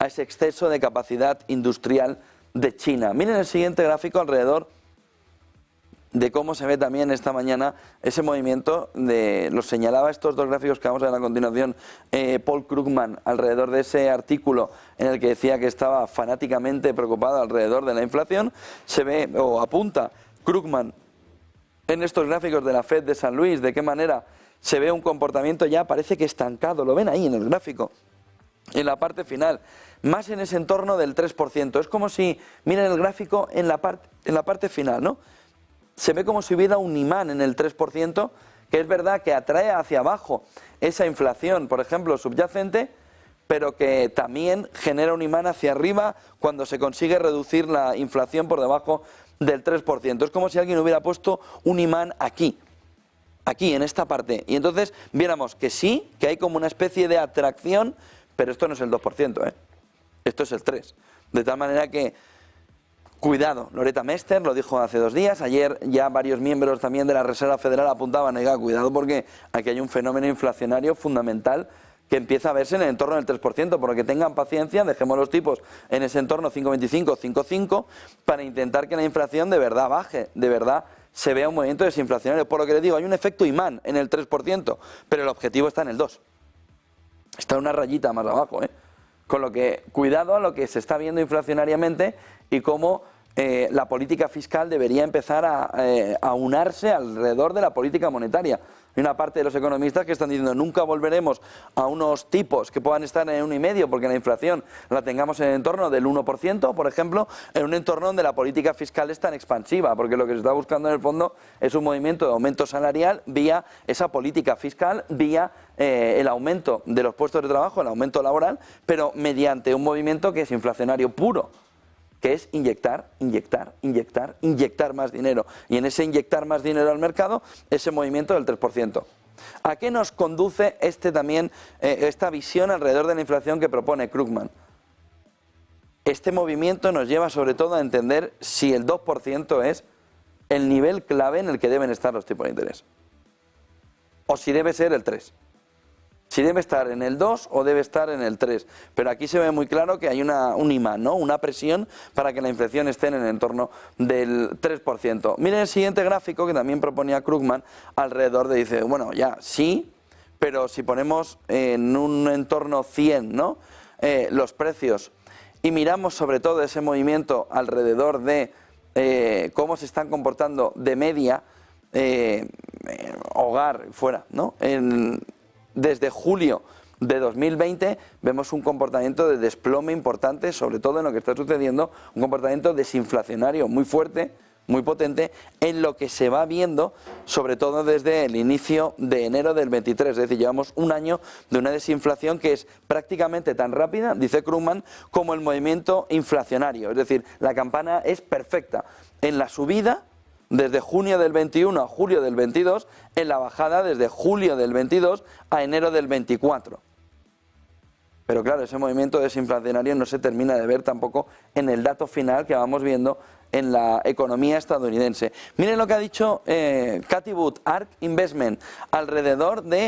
a ese exceso de capacidad industrial de China. Miren el siguiente gráfico alrededor de cómo se ve también esta mañana ese movimiento, los señalaba estos dos gráficos que vamos a ver a continuación, Paul Krugman, alrededor de ese artículo en el que decía que estaba fanáticamente preocupado alrededor de la inflación. Se ve, o apunta Krugman en estos gráficos de la Fed de San Luis, de qué manera se ve un comportamiento ya parece que estancado, lo ven ahí en el gráfico, en la parte final, más en ese entorno del 3%. Es como si, miren el gráfico en la parte final, ¿no? Se ve como si hubiera un imán en el 3%, que es verdad que atrae hacia abajo esa inflación, por ejemplo, subyacente, pero que también genera un imán hacia arriba cuando se consigue reducir la inflación por debajo del 3%. Es como si alguien hubiera puesto un imán aquí, en esta parte. Y entonces viéramos que sí, que hay como una especie de atracción, pero esto no es el 2%, esto es el 3%. De tal manera que cuidado, Loretta Mester lo dijo hace 2 días, ayer ya varios miembros también de la Reserva Federal apuntaban, oiga, cuidado porque aquí hay un fenómeno inflacionario fundamental que empieza a verse en el entorno del 3%, por lo que tengan paciencia, dejemos los tipos en ese entorno 5,25, 5,5, para intentar que la inflación de verdad baje, de verdad se vea un movimiento desinflacionario. Por lo que les digo, hay un efecto imán en el 3%, pero el objetivo está en el 2%. Está una rayita más abajo, Con lo que, cuidado a lo que se está viendo inflacionariamente y cómo la política fiscal debería empezar a unarse alrededor de la política monetaria. Hay una parte de los economistas que están diciendo nunca volveremos a unos tipos que puedan estar en 1,5 porque la inflación la tengamos en el entorno del 1%, por ejemplo, en un entorno donde la política fiscal es tan expansiva, porque lo que se está buscando en el fondo es un movimiento de aumento salarial vía esa política fiscal, vía el aumento de los puestos de trabajo, el aumento laboral, pero mediante un movimiento que es inflacionario puro, que es inyectar más dinero. Y en ese inyectar más dinero al mercado, ese movimiento del 3%. ¿A qué nos conduce esta visión alrededor de la inflación que propone Krugman? Este movimiento nos lleva sobre todo a entender si el 2% es el nivel clave en el que deben estar los tipos de interés. O si debe ser el 3%. Si debe estar en el 2 o debe estar en el 3. Pero aquí se ve muy claro que hay un imán, ¿no? Una presión para que la inflación esté en el entorno del 3%. Miren el siguiente gráfico que también proponía Krugman alrededor de, dice, bueno, ya, sí, pero si ponemos en un entorno 100, ¿no? Los precios y miramos sobre todo ese movimiento alrededor de cómo se están comportando de media hogar fuera, ¿no? Desde julio de 2020 vemos un comportamiento de desplome importante, sobre todo en lo que está sucediendo, un comportamiento desinflacionario muy fuerte, muy potente, en lo que se va viendo, sobre todo desde el inicio de enero del 23, es decir, llevamos un año de una desinflación que es prácticamente tan rápida, dice Krugman, como el movimiento inflacionario, es decir, la campana es perfecta en la subida, desde junio del 21 a julio del 22, en la bajada desde julio del 22 a enero del 24. Pero claro, ese movimiento desinflacionario no se termina de ver tampoco en el dato final que vamos viendo en la economía estadounidense. Miren lo que ha dicho Cathie Wood, ARK Investment, alrededor de